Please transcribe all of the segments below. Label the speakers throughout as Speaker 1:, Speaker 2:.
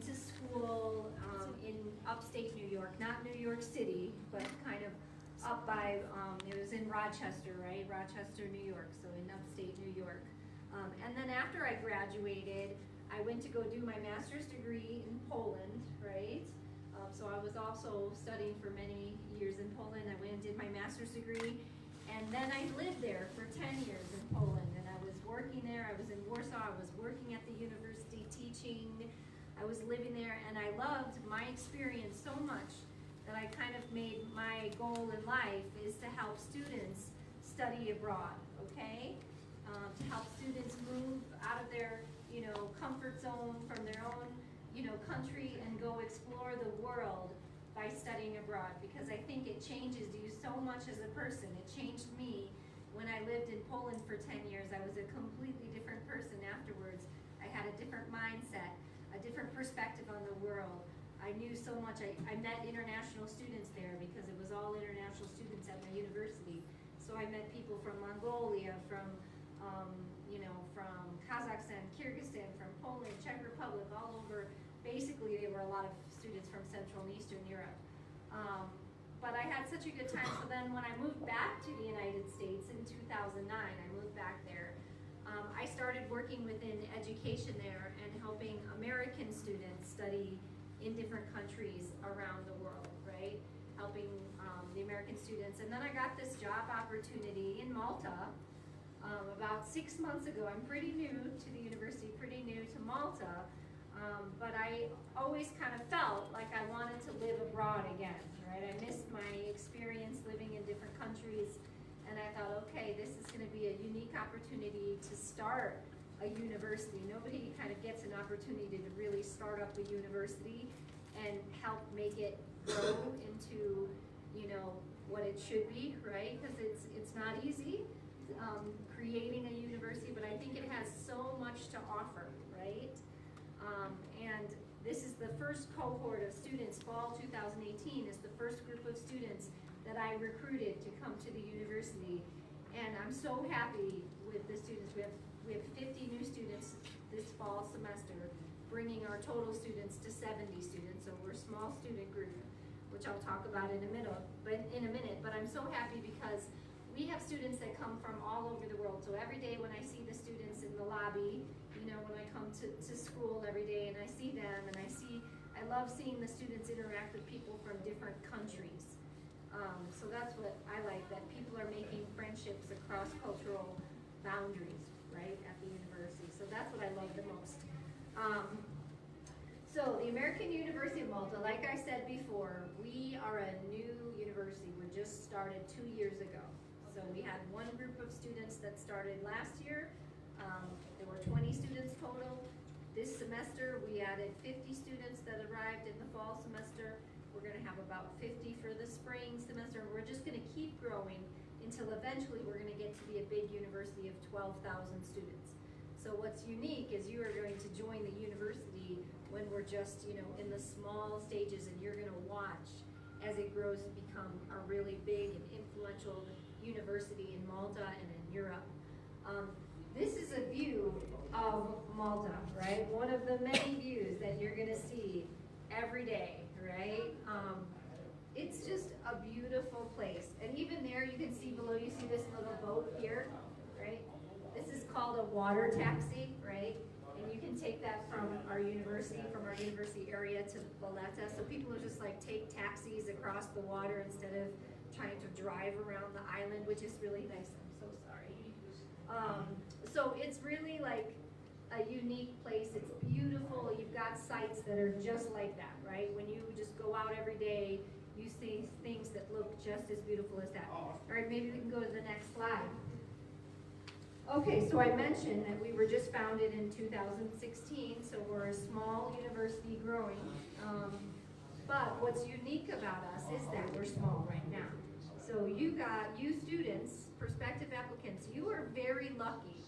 Speaker 1: went to school in upstate New York, not New York City, but kind of up by, it was in Rochester, right? Rochester, New York, so in upstate New York. And then after I graduated, I went to go do my master's degree in Poland, right? So I was also studying for many years in Poland. I went and did my master's degree, and then I lived there for 10 years in Poland, and I was working there. I was in Warsaw. I was working at the university teaching. I was living there, and I loved my experience so much that I kind of made my goal in life is to help students study abroad, okay? To help students move out of their, comfort zone from their own, country and go explore the world by studying abroad, because I think it changes you so much as a person. It changed me when I lived in Poland for 10 years. I was a completely different person afterwards. I had a different mindset, a different perspective on the world. I knew so much. I met international students there because it was all international students at my university. So I met people from Mongolia, from Kazakhstan, Kyrgyzstan, from Poland, Czech Republic, all over. Basically, there were a lot of students from Central and Eastern Europe. But I had such a good time. So then when I moved back to the United States in 2009, I moved back there. I started working within education there and helping American students study in different countries around the world, right? Helping the American students. And then I got this job opportunity in Malta about 6 months ago. I'm pretty new to the university, pretty new to Malta, but I always kind of felt like I wanted to live abroad again, right? I missed my experience living in different countries, and I thought, okay, this is going to be a unique opportunity to start a university. Nobody kind of gets an opportunity to really start up a university and help make it grow into, what it should be, right? Because it's not easy creating a university, but I think it has so much to offer, right? And this is the first cohort of students. Fall 2018 is the first group of students that I recruited to come to the university, and I'm so happy with the students. We have 50 new students this fall semester, bringing our total students to 70 students. So we're a small student group, which I'll talk about in a minute. But I'm so happy because we have students that come from all over the world. So every day when I see the students in the lobby, when I come to school every day and I see them, and I love seeing the students interact with people from different countries. So that's what I like, that people are making friendships across cultural boundaries, right, at the university. So that's what I love the most. So the American University of Malta, like I said before, we are a new university. We just started 2 years ago. So we had one group of students that started last year. There were 20 students total. This semester we added 50 students that arrived in the fall semester. We're going to have about 50 for the spring semester. We're just going to keep growing until eventually we're going to get to be a big university of 12,000 students. So what's unique is you are going to join the university when we're just, in the small stages, and you're going to watch as it grows to become a really big and influential university in Malta and in Europe. This is a view of Malta, right? One of the many views that you're going to see every day, right? It's just a beautiful place. And even there, you can see below, you see this little boat here, right? This is called a water taxi, right? And you can take that from our university area to Valletta. So people are just like take taxis across the water instead of trying to drive around the island, which is really nice. I'm so sorry. So it's really like a unique place. It's beautiful. You've got sites that are just like that, right? When you just go out every day, you see things that look just as beautiful as that. All right, maybe we can go to the next slide. Okay, so I mentioned that we were just founded in 2016, so we're a small university growing. But what's unique about us is that we're small right now. So you students, prospective applicants, you are very lucky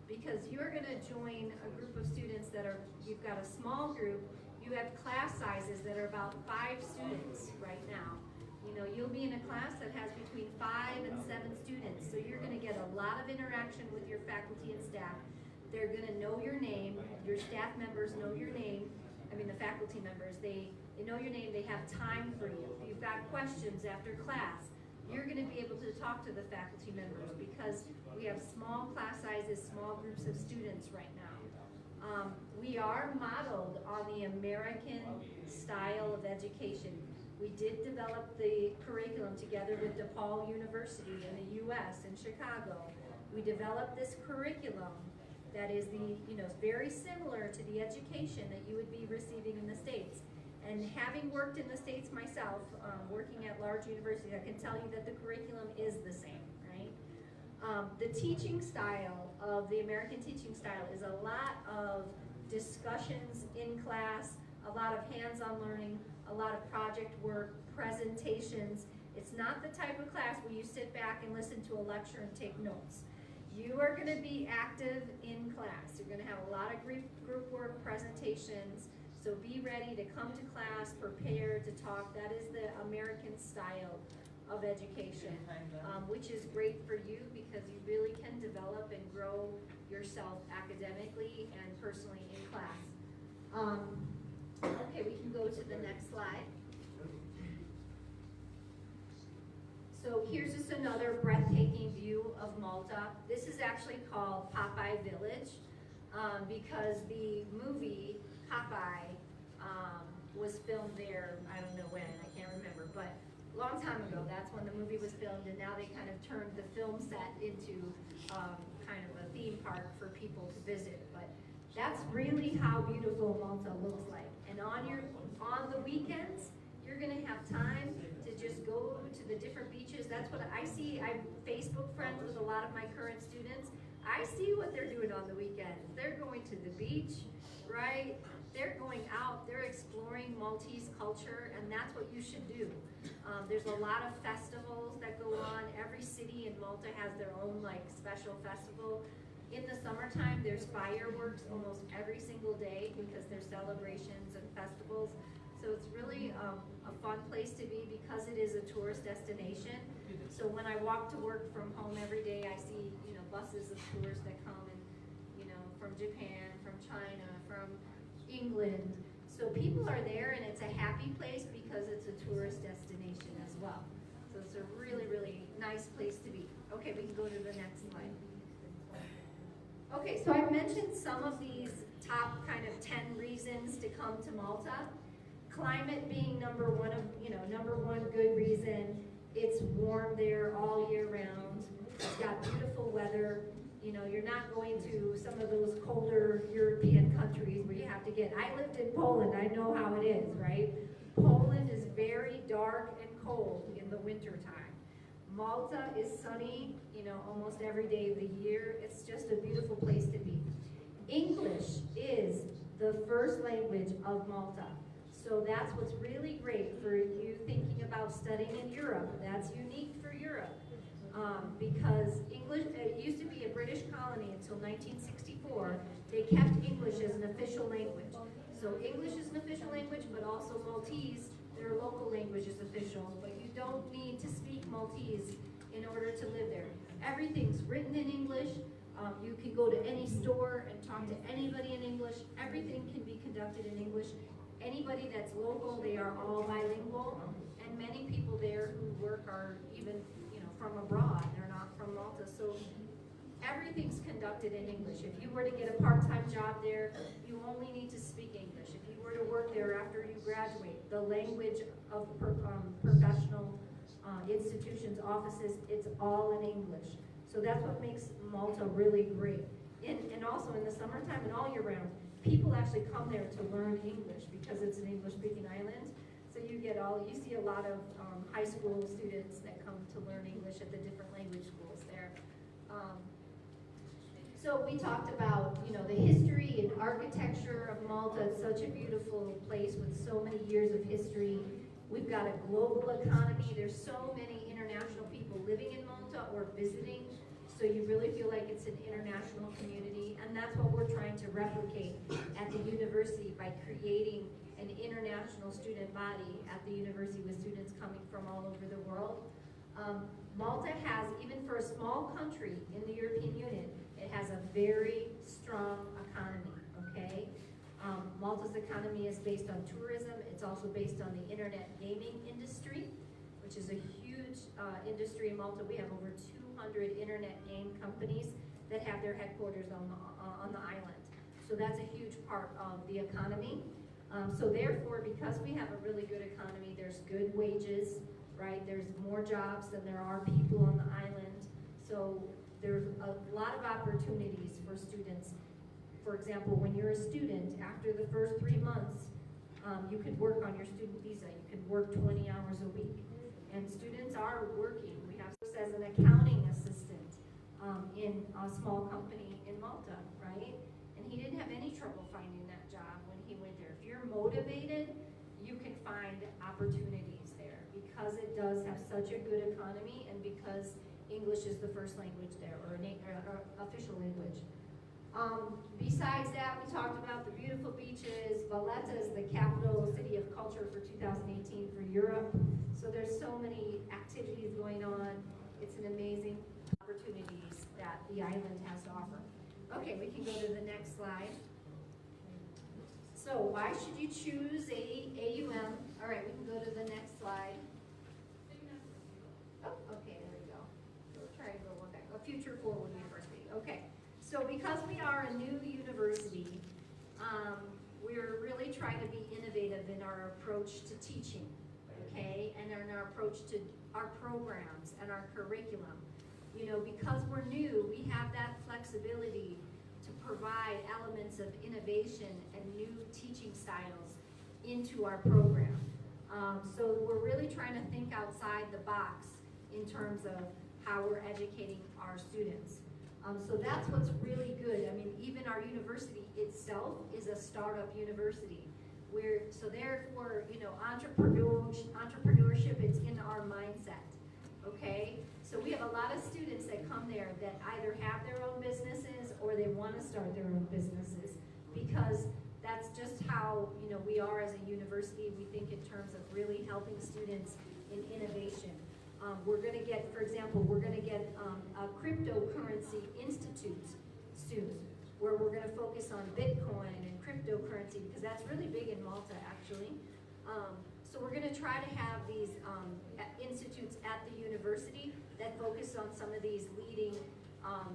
Speaker 1: because you're going to join a group of students you've got a small group. You have class sizes that are about 5 students right now. You'll be in a class that has between 5 and 7 students, so you're going to get a lot of interaction with your faculty and staff. They're going to know your name, your staff members know your name, the faculty members, they know your name, they have time for you. If you've got questions after class, you're going to be able to talk to the faculty members because we have small class sizes, small groups of students right now. We are modeled on the American style of education. We did develop the curriculum together with DePaul University in the U.S. in Chicago. We developed this curriculum that is very similar to the education that you would be receiving in the States. And having worked in the States myself, working at large universities, I can tell you that the curriculum is the same, right? The teaching style of the American teaching style is a lot of discussions in class, a lot of hands-on learning, a lot of project work, presentations. It's not the type of class where you sit back and listen to a lecture and take notes. You are going to be active in class. You're going to have a lot of group work, presentations. So be ready to come to class, prepared to talk. That is the American style of education, which is great for you because you really can develop and grow yourself academically and personally in class. Okay, we can go to the next slide. So here's just another breathtaking view of Malta. This is actually called Popeye Village because the movie Popeye was filmed there, I don't know when, I can't remember, but a long time ago, that's when the movie was filmed, and now they kind of turned the film set into kind of a theme park for people to visit. But that's really how beautiful Malta looks like. And on the weekends, you're gonna have time to just go to the different beaches. That's what I see. I'm Facebook friends with a lot of my current students. I see what they're doing on the weekends. They're going to the beach, right? They're going out, they're exploring Maltese culture, and that's what you should do. There's a lot of festivals that go on. Every city in Malta has their own special festival. In the summertime, there's fireworks almost every single day because there's celebrations and festivals. So it's really a fun place to be because it is a tourist destination. So when I walk to work from home every day, I see buses of tourists that come and from Japan, from China, from England. So people are there and it's a happy place because it's a tourist destination as well. So it's a really, really nice place to be. Okay, we can go to the next slide. Okay, so I've mentioned some of these top kind of 10 reasons to come to Malta. Climate being number one good reason. It's warm there all year round. It's got beautiful weather. You're not going to some of those colder European countries where you have to I lived in Poland, I know how it is, right? Poland is very dark and cold in the winter time. Malta is sunny, almost every day of the year. It's just a beautiful place to be. English is the first language of Malta. So that's what's really great for you thinking about studying in Europe. That's unique for Europe. Because English, it used to be a British colony until 1964. They kept English as an official language. So English is an official language, but also Maltese, their local language is official. But you don't need to speak Maltese in order to live there. Everything's written in English. You can go to any store and talk to anybody in English. Everything can be conducted in English. Anybody that's local, they are all bilingual. And many people there who work are even from abroad, they're not from Malta, so everything's conducted in English. If you were to get a part-time job there, you only need to speak English. If you were to work there after you graduate, the language of professional institutions, offices, it's all in English. So that's what makes Malta really great. And also in the summertime and all year round, people actually come there to learn English because it's an English-speaking island. So you see a lot of high school students that come to learn English at the different language schools there. So we talked about, the history and architecture of Malta. It's such a beautiful place with so many years of history. We've got a global economy. There's so many international people living in Malta or visiting. So you really feel like it's an international community. And that's what we're trying to replicate at the university by creating an international student body at the university with students coming from all over the world. Malta has, even for a small country in the European Union, it has a very strong economy, okay? Malta's Malta's economy is based on tourism. It's also based on the internet gaming industry, which is a huge industry in Malta. We have over 200 internet game companies that have their headquarters on the island. So that's a huge part of the economy. So therefore, because we have a really good economy, there's good wages, right? There's more jobs than there are people on the island. So there's a lot of opportunities for students. For example, when you're a student, after the first 3 months, you can work on your student visa. You can work 20 hours a week. And students are working. We have as an accounting assistant in a small company in Malta, right? And he didn't have any trouble finding that job when he went there. If you're motivated, you can find opportunities there because it does have such a good economy and because English is the first language there, or official language. Besides that, we talked about the beautiful beaches. Valletta is the capital city of culture for 2018 for Europe. So there's so many activities going on. It's an amazing opportunities that the island has to offer. Okay, we can go to the next slide. So why should you choose AUM? All right, we can go to the next slide. Oh, okay, there we go. We'll try and go one back. A future forward university. Okay, so because we are a new university, we're really trying to be innovative in our approach to teaching, okay, and in our approach to our programs and our curriculum. You know, because we're new, we have that flexibility to provide elements of innovation and new teaching styles into our program. So we're really trying to think outside the box in terms of how we're educating our students. So that's what's really good. I mean, even our university itself is a startup university. So therefore, you know, entrepreneurship, it's in our mindset, okay? So we have a lot of students that come there that either have their own businesses or they want to start their own businesses because that's just how, you know, we are as a university. We think in terms of really helping students in innovation. We're going to get, for example, we're going to get a cryptocurrency institute soon where we're going to focus on Bitcoin and cryptocurrency because that's really big in Malta actually. So we're going to try to have these institutes at the university that focus on some of these leading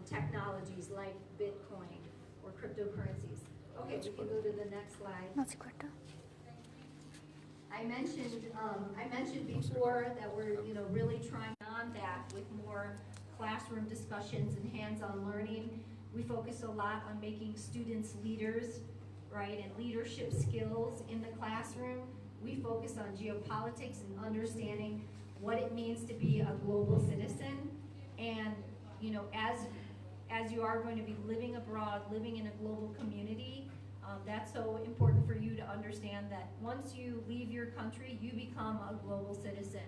Speaker 1: technologies like Bitcoin or cryptocurrencies. Okay, we can go to the next slide. I mentioned before that we're really trying on that with more classroom discussions and hands-on learning. We focus a lot on making students leaders, right, and leadership skills in the classroom. We focus on geopolitics and understanding what it means to be a global citizen. And you know, as you are going to be living abroad, living in a global community, that's so important for you to understand that once you leave your country, you become a global citizen,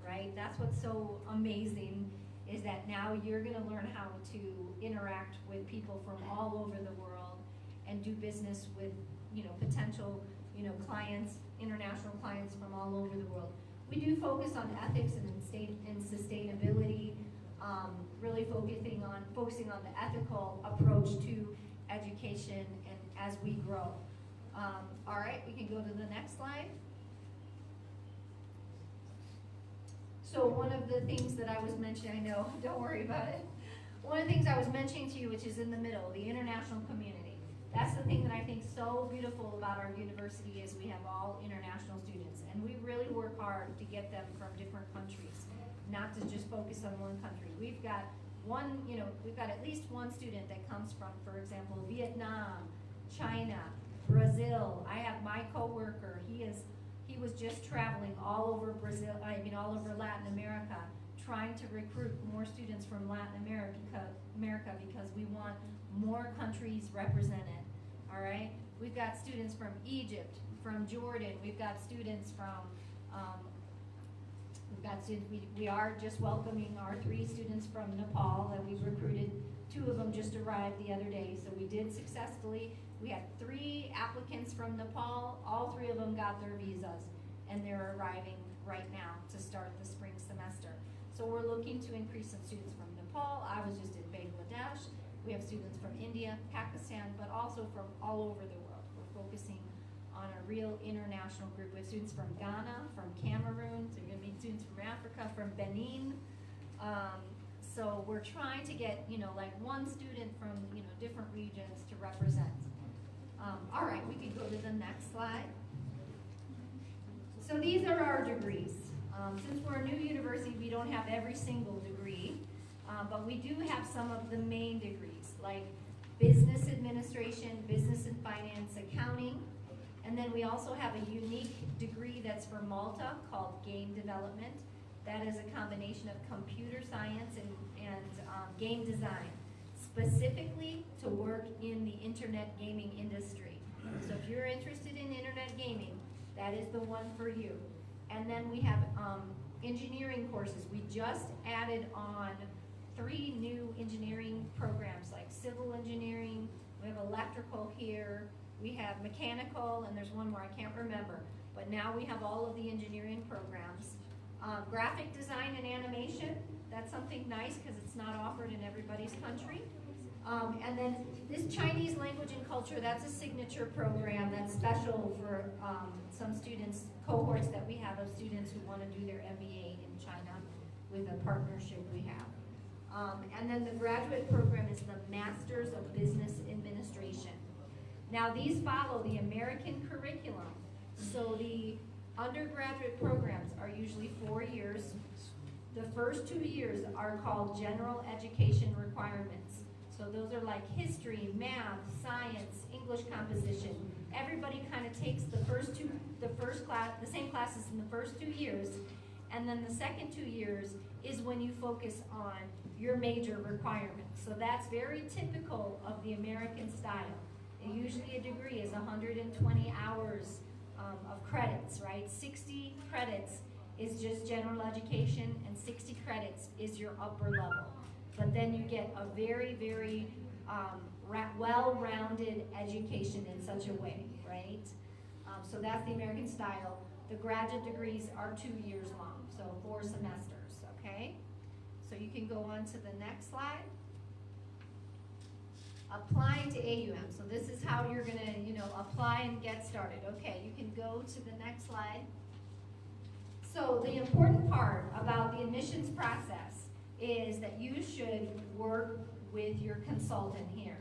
Speaker 1: right? That's what's so amazing is that now you're going to learn how to interact with people from all over the world and do business with, you know, potential, you know, clients, international clients from all over the world. We do focus on ethics and sustainability, really focusing on the ethical approach to education and as we grow. All right, we can go to the next slide. So one of the things that I was mentioning, I know, don't worry about it. One of the things I was mentioning to you, which is in the middle, the international community. That's the thing that I think so beautiful about our university is we have all international students, and we really work hard to get them from different countries, not to just focus on one country. We've got at least one student that comes from, for example, Vietnam, China, Brazil. I have my coworker. He was just traveling all over all over Latin America, trying to recruit more students from Latin America because we want more countries represented. All right, we've got students from Egypt, from Jordan. We've got students from. We are just welcoming our 3 students from Nepal that we've recruited. 2 of them just arrived the other day, so we did successfully. We had 3 applicants from Nepal. All 3 of them got their visas, and they're arriving right now to start the spring semester. So we're looking to increase some students from Nepal. I was just in Bangladesh. We have students from India, Pakistan, but also from all over the world. We're focusing on a real international group with students from Ghana, from Cameroon, so you're gonna meet students from Africa, from Benin. So we're trying to get, like one student from, different regions to represent. All right, we can go to the next slide. So these are our degrees. Since we're a new university, we don't have every single degree, but we do have some of the main degrees, like business administration, business and finance, accounting, and then we also have a unique degree that's for Malta called game development. That is a combination of computer science and game design, specifically to work in the internet gaming industry. So if you're interested in internet gaming, that is the one for you. And then we have engineering courses. We just added on 3 new engineering programs, like civil engineering, we have electrical here, we have mechanical, and there's one more I can't remember. But now we have all of the engineering programs. Graphic design and animation, that's something nice because it's not offered in everybody's country. And then this Chinese language and culture, that's a signature program that's special for some students, cohorts that we have of students who want to do their MBA in China with a partnership we have. And then the graduate program is the Masters of Business Administration. Now these follow the American curriculum. So the undergraduate programs are usually 4 years. The first 2 years are called general education requirements. So those are like history, math, science, English composition. Everybody kind of takes the same classes in the first 2 years, and then the second 2 years is when you focus on your major requirements. So that's very typical of the American style. And usually a degree is 120 hours of credits, right? 60 credits is just general education, and 60 credits is your upper level. But then you get a very, very well-rounded education in such a way, right? So that's the American style. The graduate degrees are 2 years long, so 4 semesters, okay? So you can go on to the next slide. Applying to AUM. So this is how you're gonna, apply and get started. Okay, you can go to the next slide. So the important part about the admissions process is that you should work with your consultant here.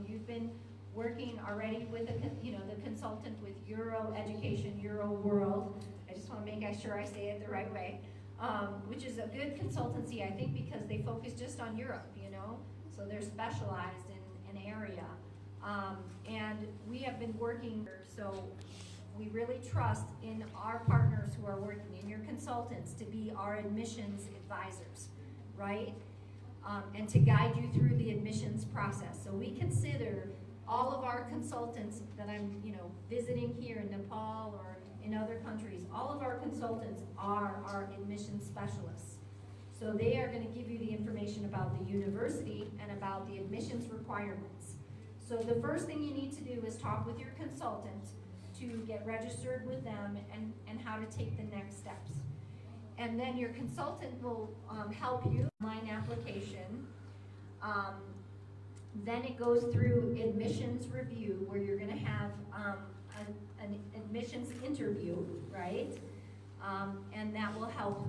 Speaker 1: You've been working already with the consultant with Euroworld Education, Euroworld. I just want to make sure I say it the right way, which is a good consultancy, I think, because they focus just on Europe, so they're specialized in an area. And we have been working, so we really trust in our partners who are working, in your consultants, to be our admissions advisors, right? And to guide you through the admissions process. So we consider all of our consultants that I'm, visiting here in Nepal or in other countries, all of our consultants are our admissions specialists. So they are going to give you the information about the university and about the admissions requirements. So the first thing you need to do is talk with your consultant to get registered with them and how to take the next steps. And then your consultant will help you online application. Then it goes through admissions review, where you're going to have an admissions interview, right? And that will help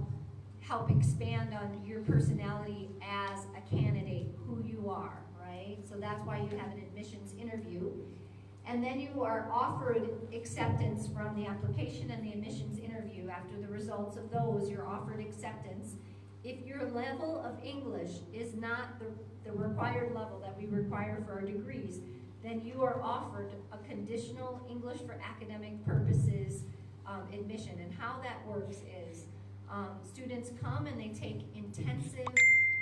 Speaker 1: expand on your personality as a candidate, who you are, right? So that's why you have an admissions interview. And then you are offered acceptance from the application and the admissions interview. After the results of those, you're offered acceptance. If your level of English is not the required level that we require for our degrees, then you are offered a conditional English for academic purposes admission. And how that works is students come and they take intensive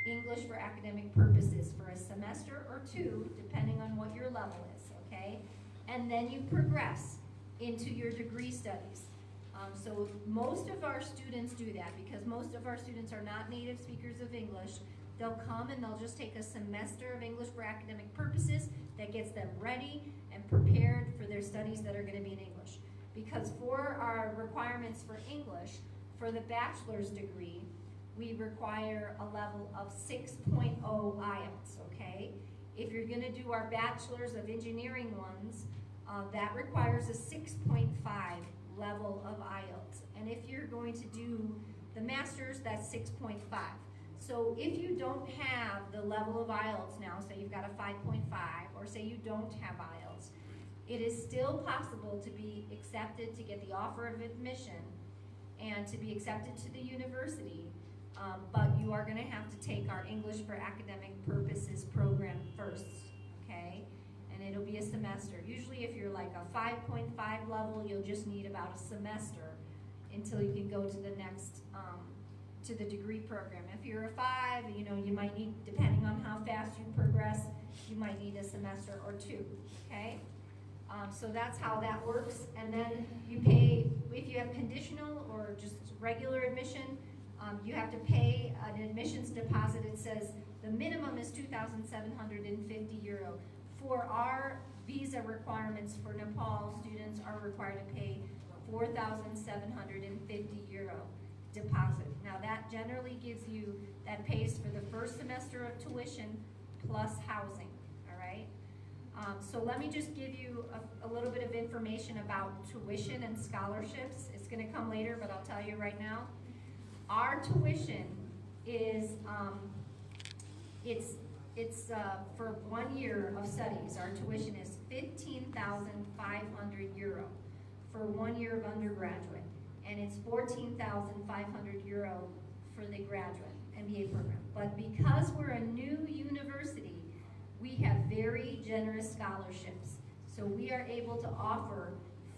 Speaker 1: English for academic purposes for a semester or 2, depending on what your level is, okay? And then you progress into your degree studies. So most of our students do that because most of our students are not native speakers of English. They'll come and they'll just take a semester of English for academic purposes that gets them ready and prepared for their studies that are going to be in English. Because for our requirements for English, for the bachelor's degree, we require a level of 6.0 IELTS, okay? If you're going to do our bachelor's of engineering ones, that requires a 6.5 level of IELTS. And if you're going to do the master's, that's 6.5. So if you don't have the level of IELTS now, say you've got a 5.5, or say you don't have IELTS, it is still possible to be accepted, to get the offer of admission, and to be accepted to the university, but you are going to have to take our English for Academic Purposes program first, okay? And it'll be a semester. Usually if you're like a 5.5 level, you'll just need about a semester until you can go to the next, to the degree program. If you're a 5, you know, you might need, depending on how fast you progress, you might need a semester or 2, okay? So that's how that works. And then you pay, if you have conditional or just regular admission, you have to pay an admissions deposit. It says the minimum is €2,750. For our visa requirements for Nepal, students are required to pay €4,750 deposit. Now that generally gives you, that pays for the first semester of tuition plus housing, all right? So let me just give you a little bit of information about tuition and scholarships. It's gonna come later, but I'll tell you right now. Our tuition is, it's for 1 year of studies, our tuition is €15,500 for 1 year of undergraduate, and it's €14,500 for the graduate MBA program. But because we're a new university, we have very generous scholarships. So we are able to offer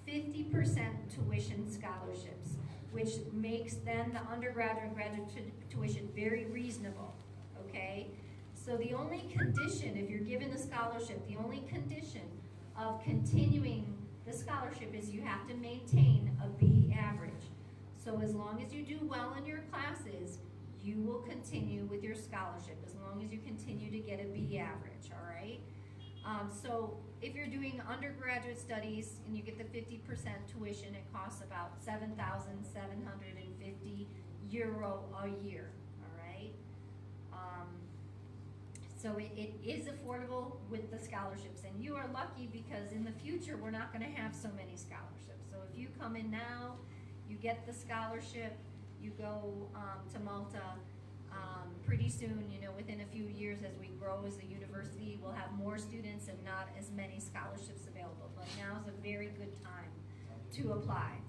Speaker 1: 50% tuition scholarships, which makes then the undergraduate and graduate tuition very reasonable, okay? So the only condition, if you're given a scholarship, the only condition of continuing the scholarship is you have to maintain a B average. So as long as you do well in your classes, you will continue with your scholarship, as long as you continue to get a B average, all right? So if you're doing undergraduate studies and you get the 50% tuition, it costs about €7,750 a year, all right? So it is affordable with the scholarships, and you are lucky because in the future we're not going to have so many scholarships. So if you come in now, you get the scholarship, you go to Malta. Pretty soon, you know, within a few years as we grow as a university, we'll have more students and not as many scholarships available. But now is a very good time to apply.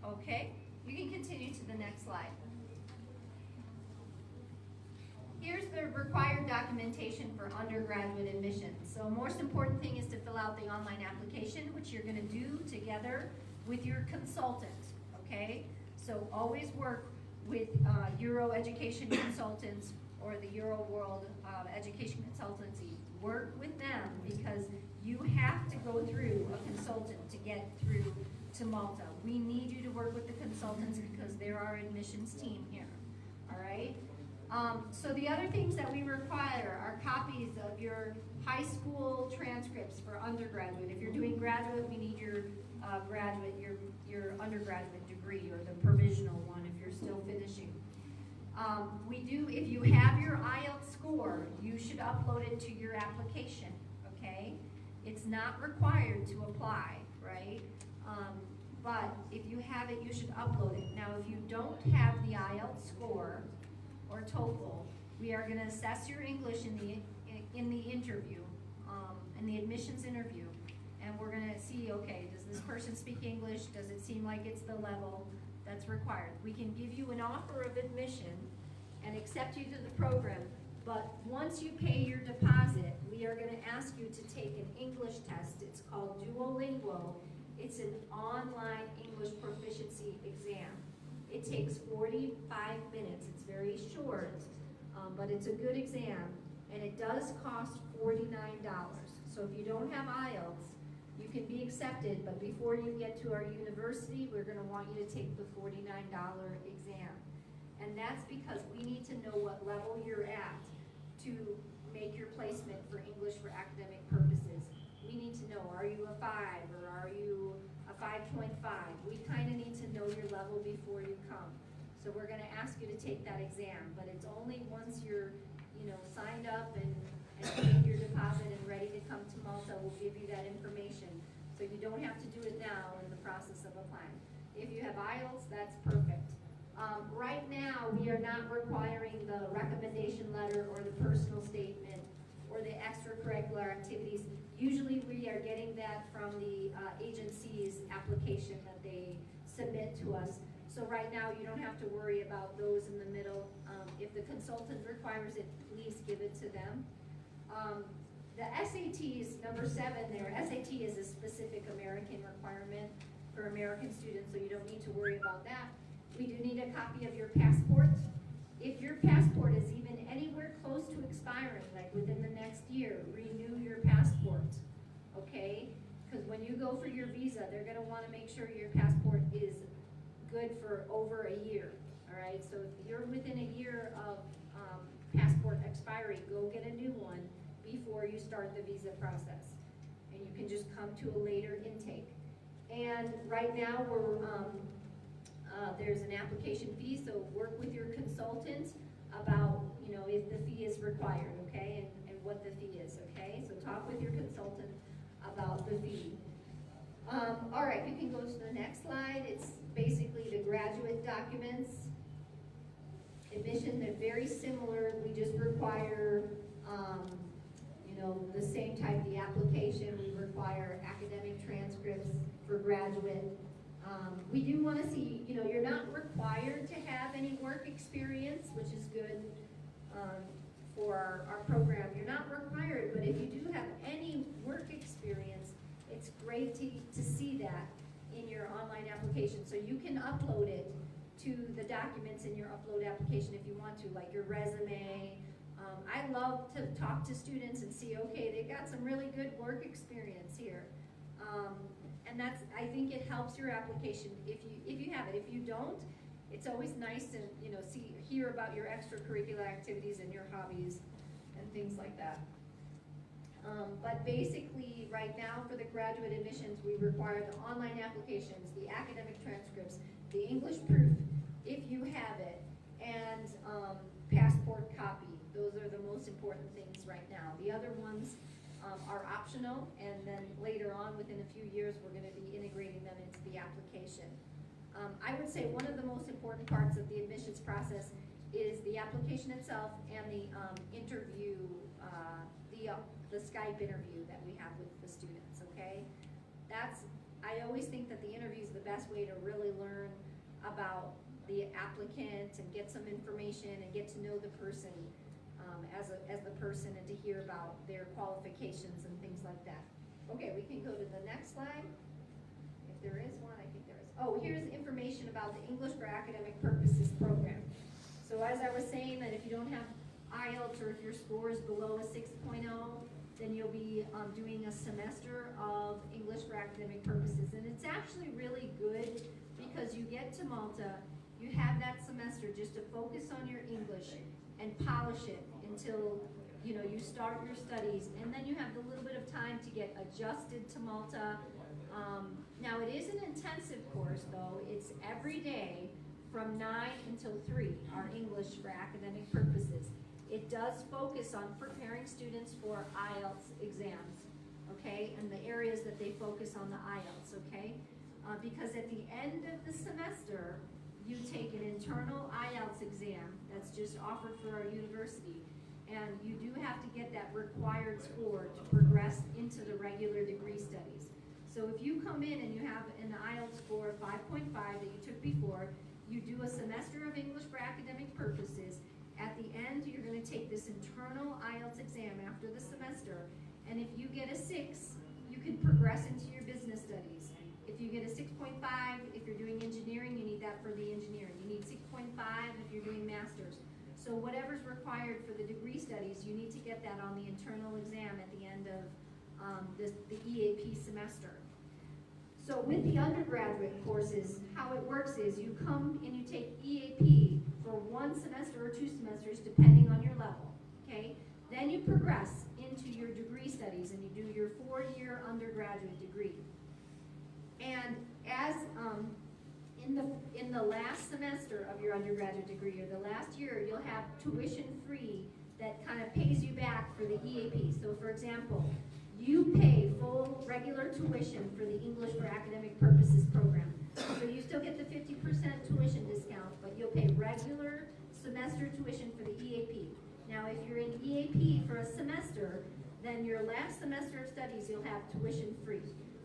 Speaker 1: Okay, you can continue to the next slide. Here's the required documentation for undergraduate admission. So most important thing is to fill out the online application, which you're going to do together with your consultant, okay? So always work with Euro Education Consultants or the Euroworld Education Consultancy. Work with them because you have to go through a consultant to get through to Malta. We need you to work with the consultants because they're our admissions team here, all right? So the other things that we require are copies of your high school transcripts for undergraduate. If you're doing graduate, we need your graduate, your undergraduate degree or the provisional one if you're still finishing. We do, if you have your IELTS score, you should upload it to your application, okay? It's not required to apply, right? But if you have it, you should upload it. Now, if you don't have the IELTS score or TOEFL, we are gonna assess your English in the interview, in the admissions interview. And we're gonna see, okay, does this person speak English? Does it seem like it's the level that's required? We can give you an offer of admission and accept you to the program, but once you pay your deposit, we are gonna ask you to take an English test. It's called Duolingo. It's an online English proficiency exam. It takes 45 minutes. It's very short, but it's a good exam, and it does cost $49. So if you don't have IELTS, you can be accepted, but before you get to our university, we're gonna want you to take the $49 exam. And that's because we need to know what level you're at to make your placement for English for academic purposes. We need to know, are you a 5 or are you a 5.5? We kind of need to know your level before you come. So we're going to ask you to take that exam, but it's only once you're, you know, signed up and and paid your deposit and ready to come to Malta, we'll give you that information. So you don't have to do it now in the process of applying. If you have IELTS, that's perfect. Right now, we are not requiring the recommendation letter or the personal statement or the extracurricular activities. Usually we are getting that from the agency's application that they submit to us. So right now you don't have to worry about those in the middle. If the consultant requires it, please give it to them. The SATs, number 7 there, SAT is a specific American requirement for American students, so you don't need to worry about that. We do need a copy of your passport. If your passport is even anywhere close to expiring, like within the next year, renew your passport, okay? Because when you go for your visa, they're gonna wanna make sure your passport is good for over a year, all right? So if you're within a year of passport expiry, go get a new one before you start the visa process. And you can just come to a later intake. And right now, there's an application fee, so work with your consultant about, you know, if the fee is required, okay, and what the fee is, okay? So talk with your consultant about the fee. All right, you can go to the next slide. It's basically the graduate documents. Admission, they're very similar. We just require, you know, the same type, the application. We require academic transcripts for graduate. We do want to see, you know, you're not required to have any work experience, which is good for our program. You're not required, but if you do have any work experience, it's great to see that in your online application. So you can upload it to the documents in your upload application if you want to, like your resume. I love to talk to students and see, okay, they've got some really good work experience here. And that's, I think it helps your application if you have it. If you don't, it's always nice to, you know, hear about your extracurricular activities and your hobbies and things like that. But basically, right now for the graduate admissions, we require the online applications, the academic transcripts, the English proof, if you have it, and passport copy. Those are the most important things right now. The other ones are optional, and then later on, within a few years, we're going to be integrating them into the application. I would say one of the most important parts of the admissions process is the application itself and the interview, the Skype interview that we have with the students, okay? I always think that the interview is the best way to really learn about the applicant and get some information and get to know the person as the person and to hear about their qualifications and things like that. Okay, we can go to the next slide. If there is one, I think there is. Oh, here's information about the English for Academic Purposes program. So as I was saying, that if you don't have IELTS or if your score is below a 6.0, then you'll be doing a semester of English for Academic Purposes. And it's actually really good because you get to Malta, you have that semester just to focus on your English and polish it until, you know, you start your studies, and then you have a little bit of time to get adjusted to Malta. Now it is an intensive course though. It's every day from 9 until 3, our English for Academic Purposes. It does focus on preparing students for IELTS exams, okay, and the areas that they focus on the IELTS, okay? Because at the end of the semester, you take an internal IELTS exam that's just offered for our university, and you do have to get that required score to progress into the regular degree studies. So if you come in and you have an IELTS score of 5.5 that you took before, you do a semester of English for Academic Purposes. At the end, you're going to take this internal IELTS exam after the semester, and if you get a 6, you can progress into your business studies. If you get a 6.5, if you're doing engineering, you need that for the engineering. You need 6.5 if you're doing masters. So whatever's required for the degree studies, you need to get that on the internal exam at the end of the EAP semester. So with the undergraduate courses, how it works is you come and you take EAP for 1 semester or 2 semesters, depending on your level, okay? Then you progress into your degree studies and you do your 4-year undergraduate degree. And as in the last semester of your undergraduate degree, or the last year, you'll have tuition free that kind of pays you back for the EAP. So for example, you pay full regular tuition for the English for Academic Purposes program. So you still get the 50% tuition discount, but you'll pay regular semester tuition for the EAP. Now, if you're in EAP for a semester, then your last semester of studies, you'll have tuition free.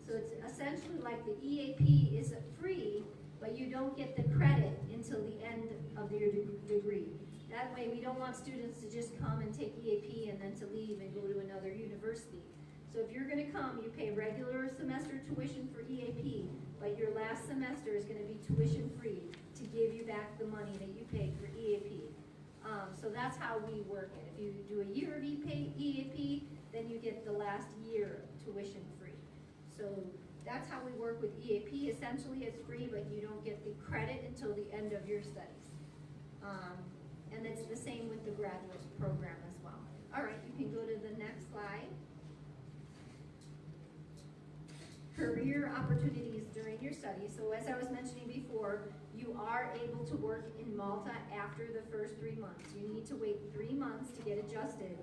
Speaker 1: So it's essentially like the EAP is free, but you don't get the credit until the end of your degree. That way, we don't want students to just come and take EAP and then to leave and go to another university. So if you're gonna come, you pay regular semester tuition for EAP, but your last semester is gonna be tuition free to give you back the money that you paid for EAP. So that's how we work it. If you do a year of EAP, then you get the last year tuition free. So that's how we work with EAP. Essentially, it's free, but you don't get the credit until the end of your studies. And it's the same with the graduate program as well. All right, you can go to the next slide. Career opportunities during your studies. So as I was mentioning before, you are able to work in Malta after the first 3 months. You need to wait 3 months to get adjusted,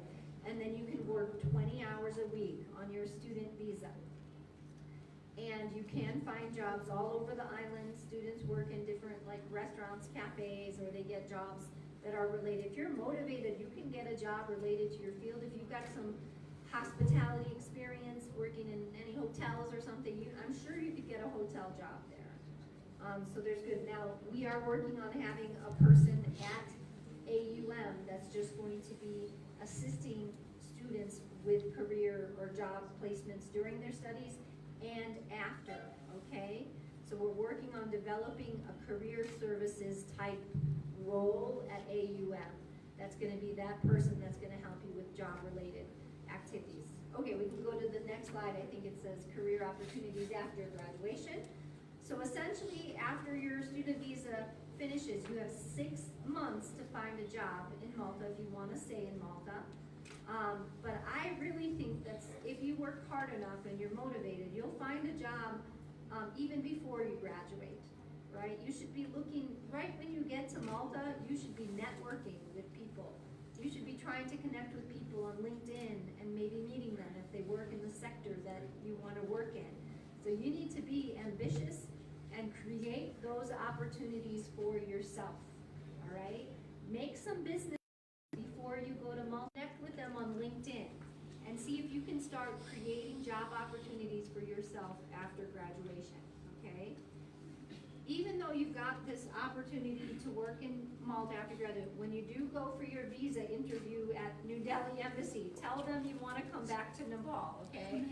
Speaker 1: and then you can work 20 hours a week on your student visa. And you can find jobs all over the island. Students work in different like restaurants, cafes, or they get jobs that are related. If you're motivated, you can get a job related to your field. If you've got some hospitality experience working in any hotels or something, I'm sure you could get a hotel job there. So there's good. Now, we are working on having a person at AUM that's just going to be assisting students with career or job placements during their studies and after, okay? So we're working on developing a career services type role at AUM. That's gonna be that person that's gonna help you with job-related activities. Okay, we can go to the next slide. I think it says career opportunities after graduation. So essentially, after your student visa finishes, you have 6 months to find a job in Malta if you want to stay in Malta. But I really think that if you work hard enough and you're motivated, you'll find a job even before you graduate, right? You should be looking, right when you get to Malta, you should be networking with people. You should be trying to connect with people on LinkedIn and maybe meeting them if they work in the sector that you want to work in. So you need to be ambitious and create those opportunities for yourself, all right? Make some business before you go to Malta. Connect with them on LinkedIn and see if you can start creating job opportunities for yourself after graduation, okay? Even though you've got this opportunity to work in Malta after graduation, when you do go for your visa interview at New Delhi Embassy, tell them you want to come back to Nepal, okay?